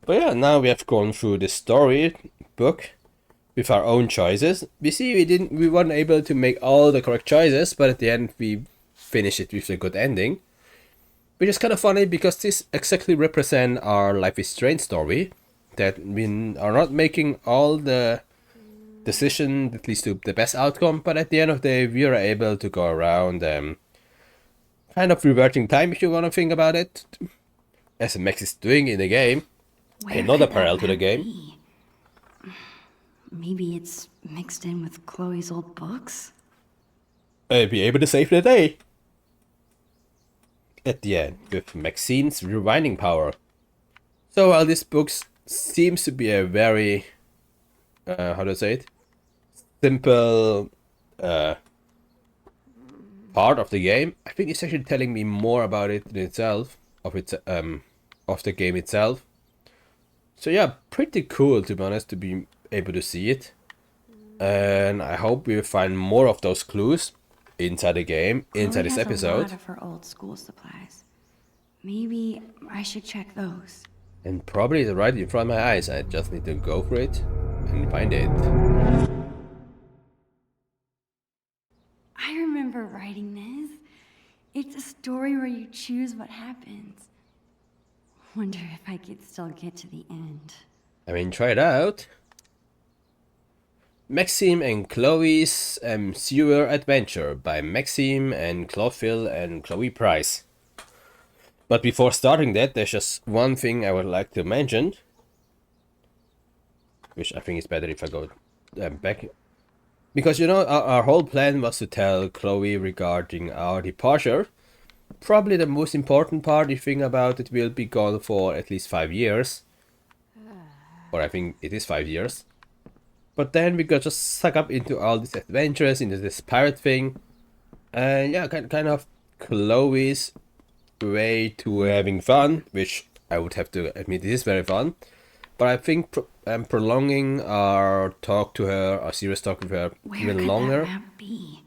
But yeah, now we have gone through the story book with our own choices. We see we weren't able to make all the correct choices, but at the end we finished it with a good ending. Which is kind of funny because this exactly represents our Life is Strange story. That we are not making all the decision that leads to the best outcome, but at the end of the day we are able to go around kind of reverting time if you want to think about it. As Max is doing in the game. Where Another could that parallel to the map game. be? Maybe it's mixed in with Chloe's old books? Be able to save the day. At the end, with Maxine's rewinding power. So while this book seems to be a very, how do I say it? Simple part of the game, I think it's actually telling me more about it in itself, of the game itself. So yeah, pretty cool to be honest to be able to see it. And I hope we find more of those clues inside the game, inside Chloe this has a episode. lot of her old school supplies. Maybe I should check those. And probably it's right in front of my eyes. I just need to go for it and find it. I remember writing this. It's a story where you choose what happens. Wonder if I could still get to the end. I mean, try it out. Maxime and Chloe's Sewer Adventure by Maxime and Claude and Chloe Price. But before starting that, there's just one thing I would like to mention. Which I think is better if I go back. Because, you know, our whole plan was to tell Chloe regarding our departure. Probably the most important part, you think about it, will be gone for at least 5 years. Or I think it is 5 years. But then we got just sucked up into all these adventures, into this pirate thing. And yeah, kind of Chloe's way to having fun, which I would have to admit is very fun. But I think prolonging our talk to her, our serious talk with her, Where even could longer. that map be?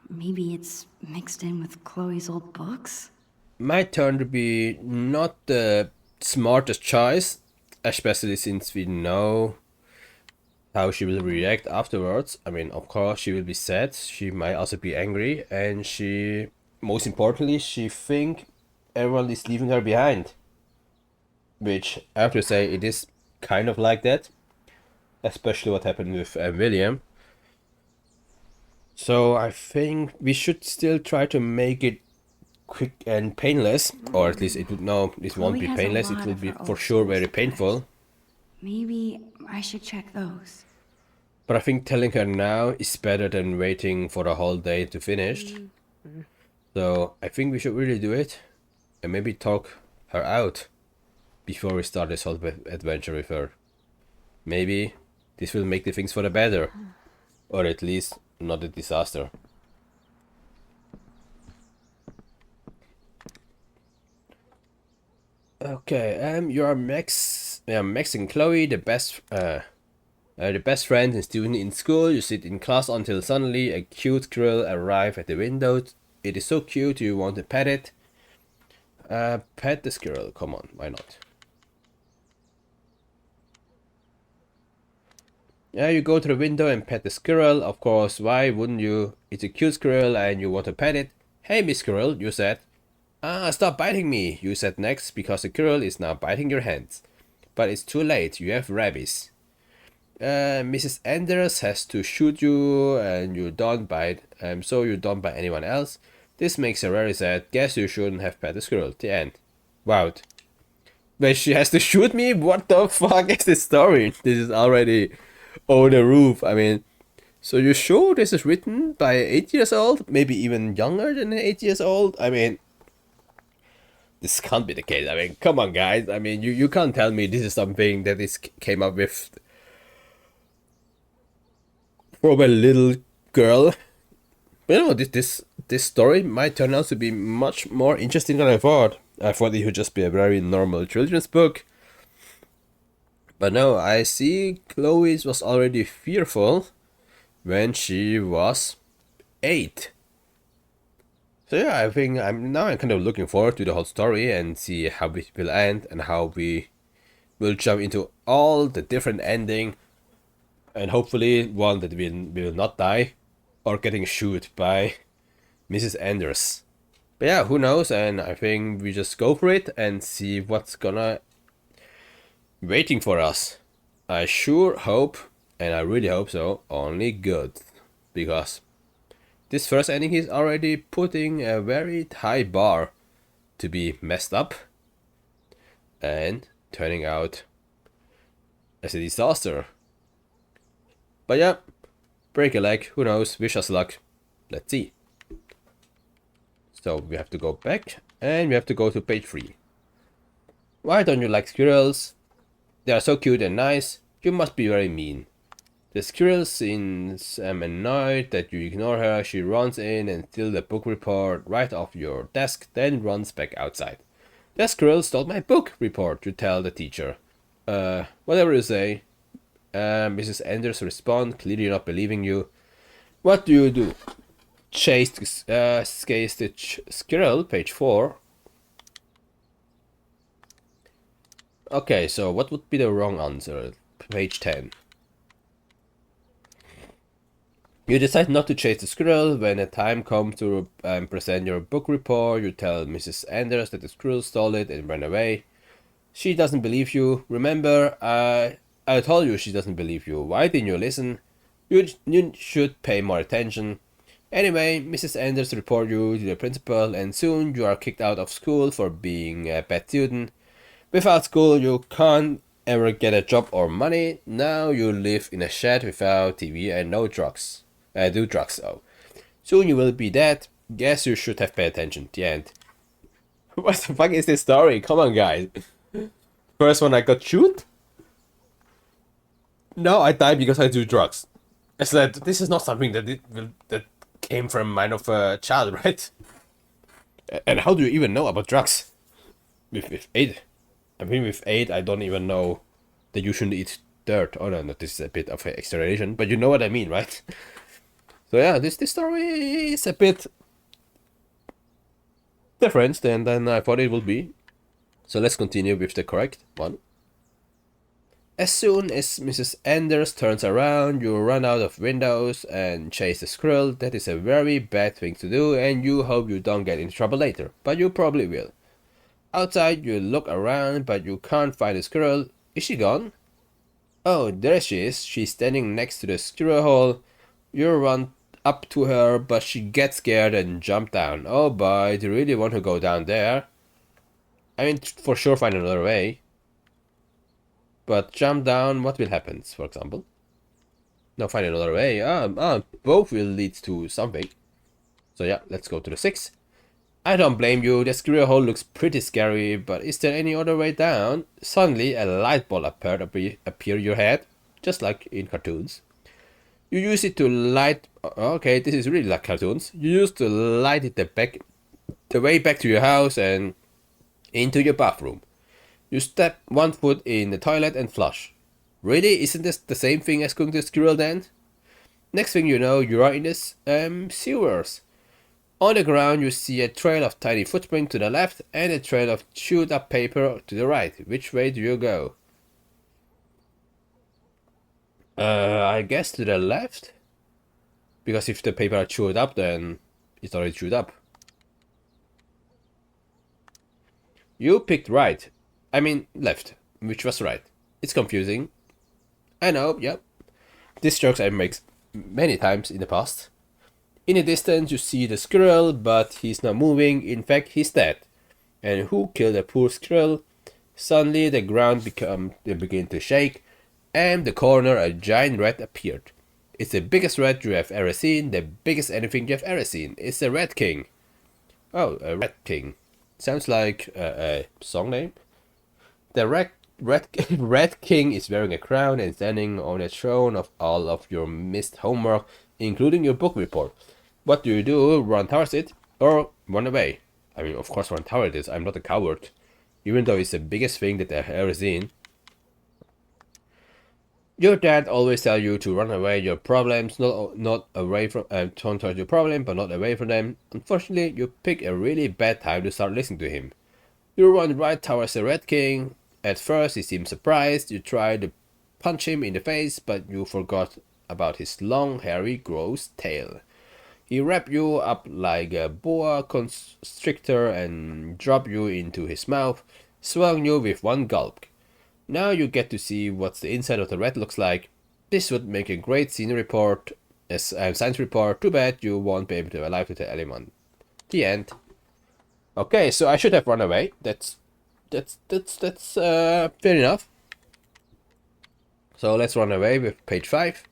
Maybe it's mixed in with Chloe's old books? Might turn to be not the smartest choice, especially since we know how she will react afterwards. I mean, of course, she will be sad, she might also be angry, and she, most importantly, she think everyone is leaving her behind. Which, I have to say, it is kind of like that. Especially what happened with William. So I think we should still try to make it quick and painless, or at least it would no, this won't Chloe be has a painless. It lot will of be her for old sure school very supplies. painful. Maybe I should check those. But I think telling her now is better than waiting for the whole day to finish. So I think we should really do it, and maybe talk her out before we start this whole adventure with her. Maybe this will make the things for the better, or at least not a disaster. Okay, you are Max and Chloe, the best friend and student in school. You sit in class until suddenly a cute squirrel arrives at the window. It is so cute, you want to pet it. Pet the squirrel, come on, why not? Yeah, you go to the window and pet the squirrel. Of course, why wouldn't you? It's a cute squirrel and you want to pet it. Hey, Miss Squirrel, you said. Ah, stop biting me, you said next, because the squirrel is now biting your hands. But it's too late, you have rabies. Mrs. Anders has to shoot you and you don't bite, so you don't bite anyone else. This makes her very sad. Guess you shouldn't have pet the squirrel. The end. Wow. But she has to shoot me? What the fuck is this story? This is already over the roof. I mean, so you sure this is written by 8 years old? Maybe even younger than 8 years old? I mean, this can't be the case. I mean, come on, guys. I mean, you can't tell me this is something that is came up with from a little girl. But you know, this story might turn out to be much more interesting than I thought. I thought it would just be a very normal children's book. But no, I see Chloe was already fearful when she was 8. So yeah, I think I'm kind of looking forward to the whole story and see how it will end and how we will jump into all the different ending and hopefully one that will not die or getting shot by Mrs. Anders. But yeah, who knows? And I think we just go for it and see what's gonna waiting for us. I sure hope, and I really hope so, only good, because this first ending is already putting a very high bar to be messed up and turning out as a disaster. But yeah, break a leg, who knows, wish us luck. Let's see. So we have to go back and we have to go to page 3. Why don't you like squirrels? They are so cute and nice. You must be very mean. The squirrel seems annoyed that you ignore her. She runs in and steals the book report right off your desk, then runs back outside. The squirrel stole my book report, you tell the teacher. Whatever you say. Mrs. Anders responds, clearly not believing you. What do you do? Chase the squirrel, page 4. Okay, so what would be the wrong answer? Page 10. You decide not to chase the squirrel. When the time comes to present your book report, you tell Mrs. Anders that the squirrel stole it and ran away. She doesn't believe you. Remember, I told you she doesn't believe you. Why didn't you listen? You should pay more attention. Anyway, Mrs. Anders report you to the principal, and soon you are kicked out of school for being a bad student. Without school, you can't ever get a job or money. Now you live in a shed without TV and no drugs. Do drugs though. Soon you will be dead. Guess you should have paid attention. The end. What the fuck is this story? Come on, guys. First one I got shoot. Now I die because I do drugs. It's like this is not something that came from mind of a child, right? And how do you even know about drugs? With 8. I mean, with 8, I don't even know that you shouldn't eat dirt. Oh no, this is a bit of an exaggeration, but you know what I mean, right? So yeah, this story is a bit different than I thought it would be. So let's continue with the correct one. As soon as Mrs. Anders turns around, you run out of windows and chase the squirrel. That is a very bad thing to do, and you hope you don't get in trouble later, but you probably will. Outside, you look around, but you can't find the squirrel. Is she gone? Oh, there she is. She's standing next to the squirrel hole. You run up to her, but she gets scared and jumps down. Oh boy, do you really want to go down there? I mean, for sure find another way. But jump down, what will happen, for example? No, find another way. Both will lead to something. So yeah, let's go to the 6. I don't blame you, the squirrel hole looks pretty scary, but is there any other way down? Suddenly, a light bulb appear your head, just like in cartoons. You use it to light... Okay, this is really like cartoons. You use to light it the way back to your house and into your bathroom. You step one foot in the toilet and flush. Really? Isn't this the same thing as going to the squirrel den? Next thing you know, you are in the sewers. On the ground, you see a trail of tiny footprints to the left and a trail of chewed up paper to the right. Which way do you go? I guess to the left? Because if the paper are chewed up, then it's already chewed up. You picked right. I mean left, which was right. It's confusing. I know, yep. These jokes I made many times in the past. In the distance you see the squirrel, but he's not moving. In fact, he's dead. And who killed the poor squirrel? Suddenly the ground begin to shake, and the corner a giant rat appeared. It's the biggest rat you have ever seen, the biggest anything you have ever seen. It's the Rat King. Oh, a Rat King. Sounds like a song name. The Rat King is wearing a crown and standing on a throne of all of your missed homework, including your book report. What do you do? Run towards it or run away? I mean, of course run towards it. I'm not a coward. Even though it's the biggest thing that I've ever seen. Your dad always tell you to run away your problems, not away from turn towards your problem, but not away from them. Unfortunately, you pick a really bad time to start listening to him. You run right towards the Red King. At first, he seems surprised. You try to punch him in the face, but you forgot about his long, hairy, gross tail. He wrapped you up like a boa constrictor and dropped you into his mouth, swallowing you with one gulp. Now you get to see what the inside of the rat looks like. This would make a great science report. Too bad you won't be able to alive to tell anyone. The end. Okay, so I should have run away. That's fair enough. So let's run away with page 5.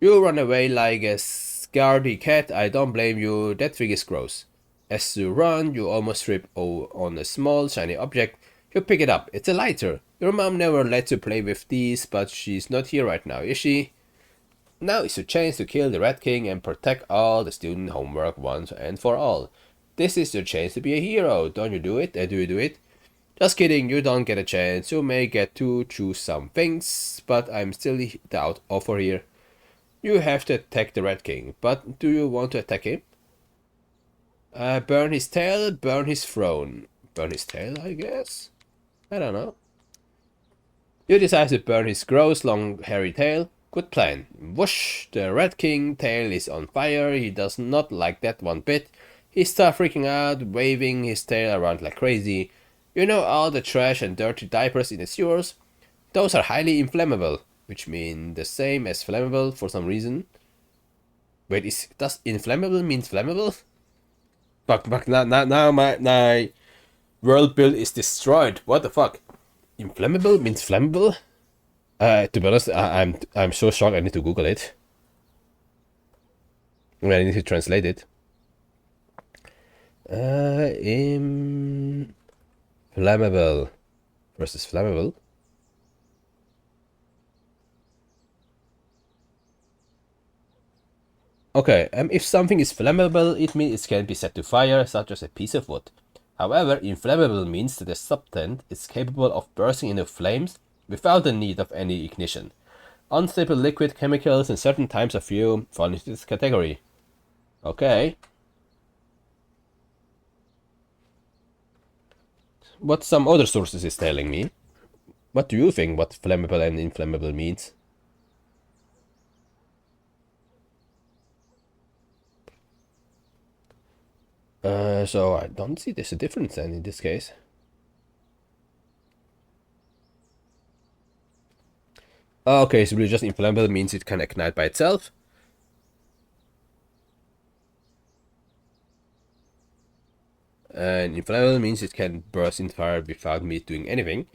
You run away like a scaredy cat. I don't blame you. That thing is gross. As you run, you almost trip on a small shiny object. You pick it up. It's a lighter. Your mom never lets you play with these, but she's not here right now, is she? Now is your chance to kill the Rat King and protect all the student homework once and for all. This is your chance to be a hero. Don't you do it? Do you do it? Just kidding, you don't get a chance. You may get to choose some things, but I'm still the offer here. You have to attack the Rat King, but do you want to attack him? Burn his tail, burn his throne. Burn his tail, I guess? I don't know. You decide to burn his gross, long, hairy tail. Good plan. Whoosh! The Rat King tail is on fire. He does not like that one bit. He starts freaking out, waving his tail around like crazy. You know all the trash and dirty diapers in the sewers? Those are highly inflammable, which mean the same as flammable for some reason. Wait, does inflammable mean flammable? Fuck, now my world build is destroyed. What the fuck? Inflammable means flammable? To be honest, I'm so shocked I need to Google it. I need to translate it. Inflammable versus flammable. Okay, if something is flammable, it means it can be set to fire, such as a piece of wood. However, inflammable means that the substance is capable of bursting into flames without the need of any ignition. Unstable liquid, chemicals, and certain types of fuel fall into this category. Okay. What some other sources is telling me? What do you think what flammable and inflammable means? So I don't see there's a difference then in this case. Okay, so really just inflammable means it can ignite by itself. And inflammable means it can burst in fire without me doing anything.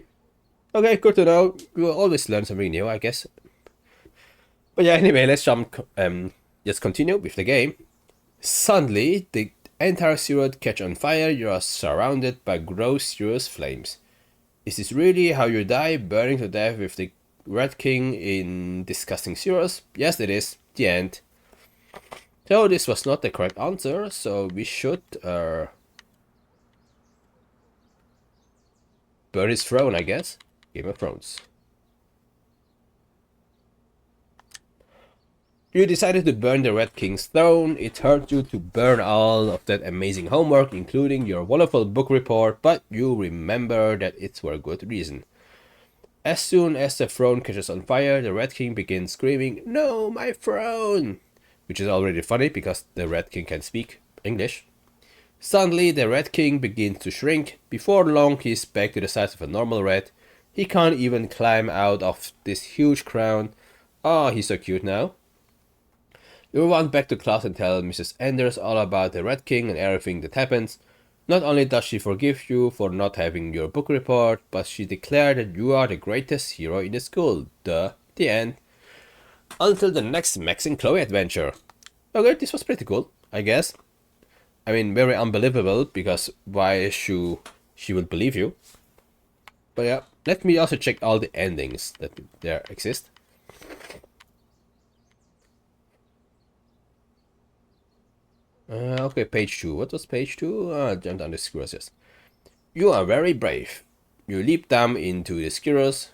Okay, good to know. We will always learn something new, I guess. But yeah, anyway, let's just continue with the game. Suddenly, the entire zero catch on fire. You are surrounded by gross, serious flames. Is this really how you die, burning to death with the Red King in disgusting zeros? Yes, it is. The end. So this was not the correct answer, so we should burn his throne, I guess. Game of Thrones. You decided to burn the Red King's throne. It hurt you to burn all of that amazing homework, including your wonderful book report, but you remember that it's for a good reason. As soon as the throne catches on fire, the Red King begins screaming, "No, my throne!" Which is already funny because the Red King can speak English. Suddenly, the Red King begins to shrink. Before long, he's back to the size of a normal rat. He can't even climb out of this huge crown. Oh, he's so cute now. You run back to class and tell Mrs. Anders all about the Red King and everything that happens. Not only does she forgive you for not having your book report, but she declared that you are the greatest hero in the school. The end. Until the next Max and Chloe adventure. Okay, this was pretty cool, I guess. I mean, very unbelievable, because why she would believe you. But yeah, let me also check all the endings that there exist. Okay, page 2. What was page 2? Jump down the squirrels, yes. You are very brave. You leap down into the squirrels.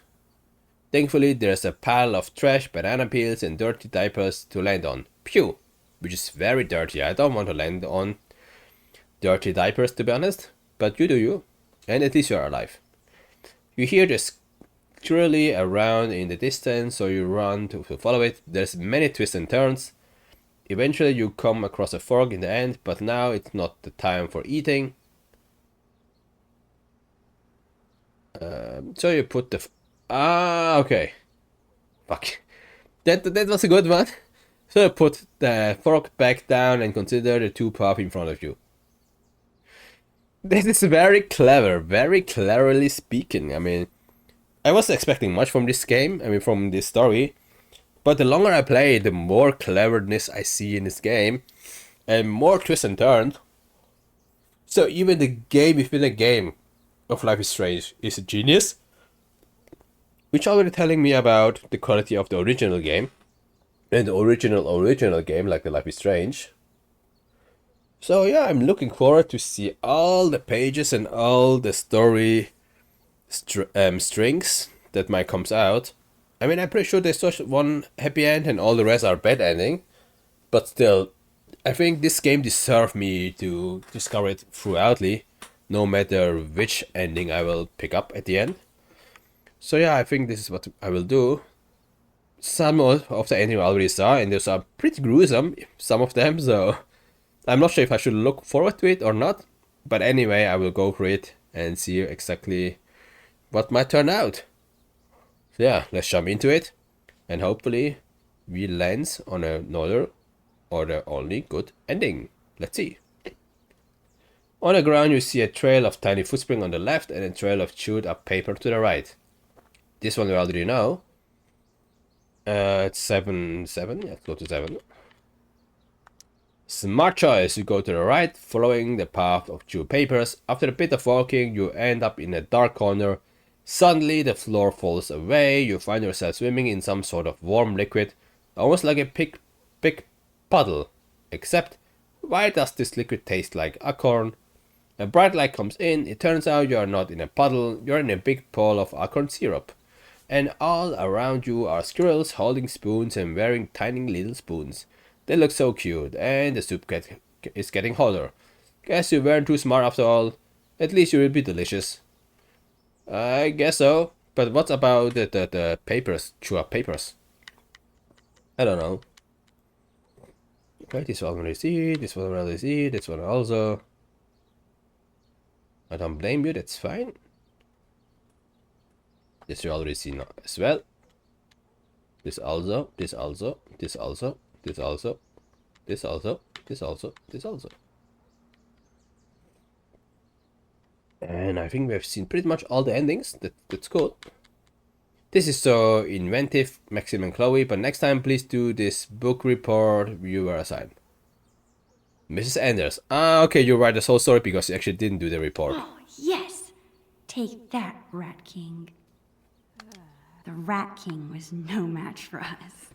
Thankfully, there's a pile of trash, banana peels, and dirty diapers to land on. Phew! Which is very dirty. I don't want to land on dirty diapers, to be honest. But you do you. And at least you're alive. You hear the squirrely around in the distance, so you run to follow it. There's many twists and turns. Eventually you come across a fork in the end, but now it's not the time for eating. So you put the... okay. Fuck. That was a good one. So you put the fork back down and consider the two paths in front of you. This is very clever, very cleverly speaking. I mean, I wasn't expecting much from this game, I mean from this story. But the longer I play, the more cleverness I see in this game. And more twists and turns. So even the game within a game of Life is Strange is a genius. Which already telling me about the quality of the original game. And the original game like the Life is Strange. So yeah, I'm looking forward to see all the pages and all the story strings that might comes out. I mean, I'm pretty sure there's just one happy end and all the rest are bad ending. But still, I think this game deserves me to discover it throughoutly, no matter which ending I will pick up at the end. So yeah, I think this is what I will do. Some of the ending I already saw, and those are pretty gruesome, some of them, so I'm not sure if I should look forward to it or not. But anyway, I will go for it and see exactly what might turn out. So yeah, let's jump into it, and hopefully we land on another or the only good ending. Let's see. On the ground you see a trail of tiny footprints on the left and a trail of chewed up paper to the right. This one we already know. It's 7, let's go to 7. Smart choice, you go to the right, following the path of chewed papers. After a bit of walking, you end up in a dark corner. Suddenly, the floor falls away, you find yourself swimming in some sort of warm liquid, almost like a big puddle. Except, why does this liquid taste like acorn? A bright light comes in, it turns out you are not in a puddle, you're in a big bowl of acorn syrup. And all around you are squirrels holding spoons and wearing tiny little spoons. They look so cute, and the soup is getting hotter. Guess you weren't too smart after all. At least you will be delicious. I guess so. But what about the papers? Chew up papers? I don't know. Okay, this one already see, this one already see, this one also. I don't blame you, that's fine. This you already see now as well. This also, this also, this also, this also, this also, this also, this also. And I think we have seen pretty much all the endings. That's cool. This is so inventive, Maxim and Chloe, but next time please do this book report you were assigned. Mrs. Anders. Ah, okay, you write this whole story because you actually didn't do the report. Oh, yes! Take that, Rat King. The Rat King was no match for us.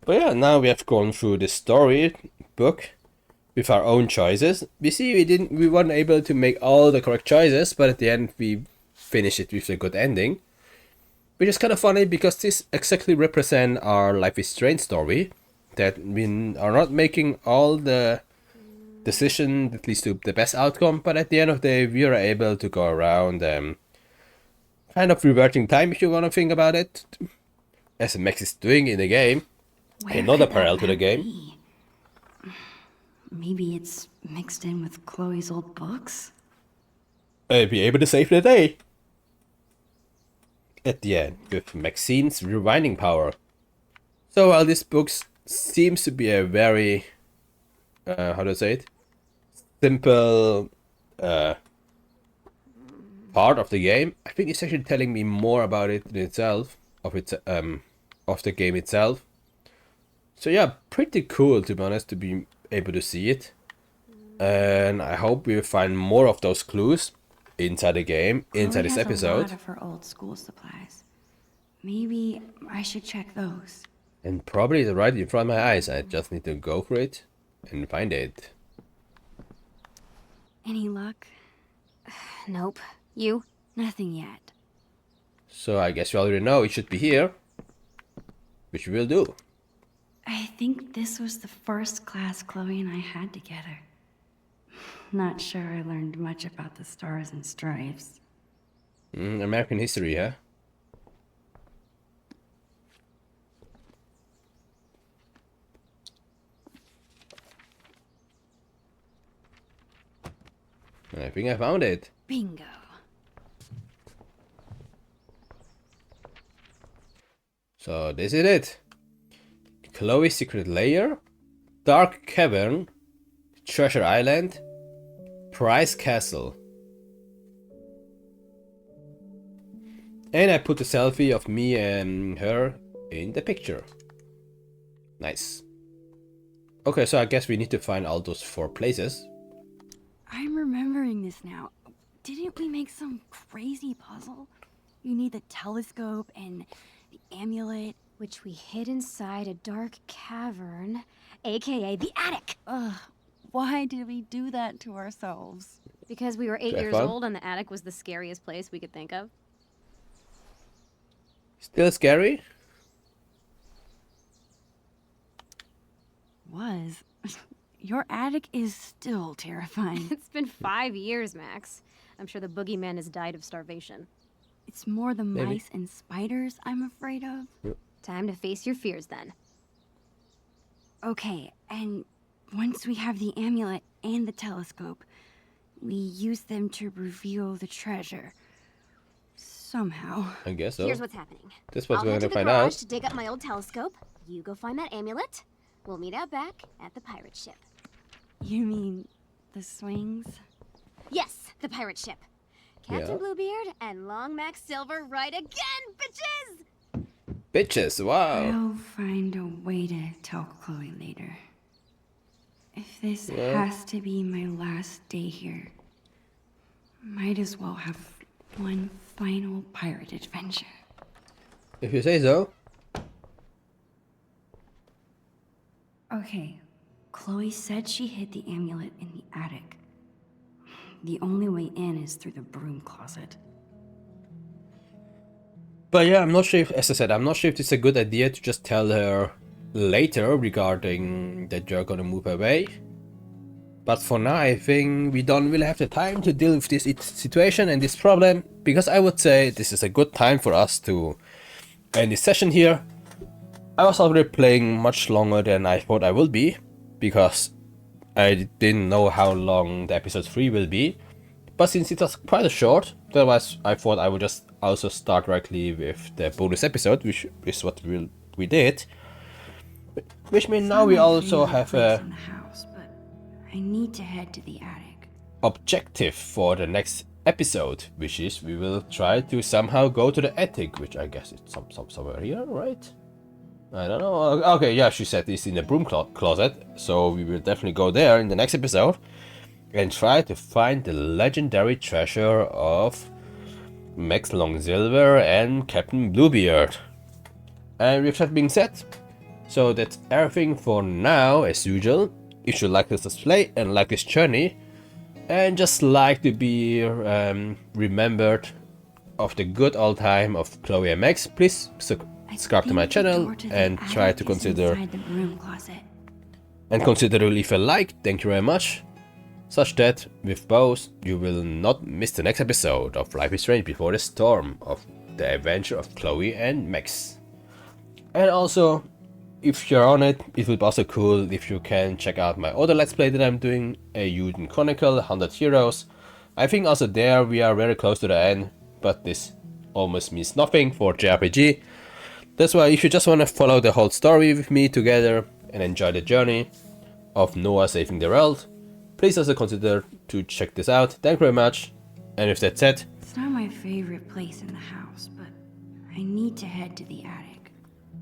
But yeah, now we have gone through the story book with our own choices. We see we weren't able to make all the correct choices, but at the end we finished it with a good ending. Which is kind of funny because this exactly represents our Life is Strange story. That we are not making all the decision that leads to the best outcome, but at the end of the day we are able to go around kind of reverting time if you want to think about it. As Max is doing in the game. Another parallel to the game. Be? Maybe it's mixed in with Chloe's old books? I'll be able to save the day. At the end, with Maxine's rewinding power. So while this book seems to be a very, how do I say it? Simple part of the game, I think it's actually telling me more about it in itself, of the game itself. So yeah, pretty cool to be honest to be able to see it. And I hope we'll find more of those clues inside the game, inside this episode. A lot of her old school supplies. Maybe I should check those. And probably it's right in front of my eyes. I just need to go for it and find it. Any luck? Nope. You? Nothing yet. So I guess you already know it should be here, which we will do. I think this was the first class Chloe and I had together. Not sure I learned much about the stars and stripes. American history, huh? I think I found it. Bingo. So this is it. Chloe's secret lair, dark cavern, treasure island, prize castle. And I put a selfie of me and her in the picture. Nice. Okay, so I guess we need to find all those 4 places. I'm remembering this now. Didn't we make some crazy puzzle? You need the telescope and the amulet, which we hid inside a dark cavern, aka the attic. Ugh, why did we do that to ourselves? Because we were 8 Have years fun. old and the attic was the scariest place we could think of. Still scary? Was. Your attic is still terrifying. It's been 5 years, Max. I'm sure the boogeyman has died of starvation. It's more the Maybe. mice and spiders I'm afraid of. Time to face your fears then. Okay, and once we have the amulet and the telescope, we use them to reveal the treasure. Somehow. I guess so. Here's what's happening. That's what's I'll going head to to the find garage out. to dig up my old telescope. You go find that amulet. We'll meet out back at the pirate ship. You mean the swings? Yes, the pirate ship. Captain Yeah. Bluebeard and Long Max Silver right again, bitches! Bitches, wow. I'll find a way to tell Chloe later. If this Yeah. has to be my last day here, might as well have one final pirate adventure. If you say so. Okay, Chloe said she hid the amulet in the attic. The only way in is through the broom closet. But yeah, I'm not sure if, as I said, I'm not sure if it's a good idea to just tell her later regarding that you're gonna move away. But for now, I think we don't really have the time to deal with this situation and this problem, because I would say this is a good time for us to end this session here. I was already playing much longer than I thought I would be, because I didn't know how long the episode 3 will be. But since it was quite a short, otherwise I thought I would just also start directly with the bonus episode, which is what we did. Which means now we also have a in the house, but I need to head to the attic. objective for the next episode, which is we will try to somehow go to the attic, which I guess it's somewhere here, right? I don't know. Okay, yeah, she said it's in the broom closet, so we will definitely go there in the next episode and try to find the legendary treasure of Max Longsilver and Captain Bluebeard. And with that being said, so that's everything for now, as usual. If you like this display and like this journey, and just like to be remembered of the good old time of Chloe and Max, please subscribe to my channel and try to consider the broom closet. to leave a like. Thank you very much. Such that with both you will not miss the next episode of Life is Strange Before the Storm, of the adventure of Chloe and Max. And also, if you're on it, it would be also cool if you can check out my other Let's Play that I'm doing, a Juden Chronicle 100 Heroes. I think also there we are very close to the end, but this almost means nothing for JRPG. That's why if you just want to follow the whole story with me together and enjoy the journey of Noah saving the world, please also consider to check this out. Thank you very much. And with that said, It's not my favorite place in the house, but I need to head to the attic.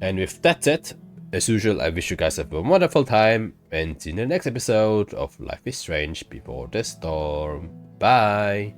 and with that said, as usual, I wish you guys have a wonderful time and see you in the next episode of Life is Strange Before the Storm. Bye!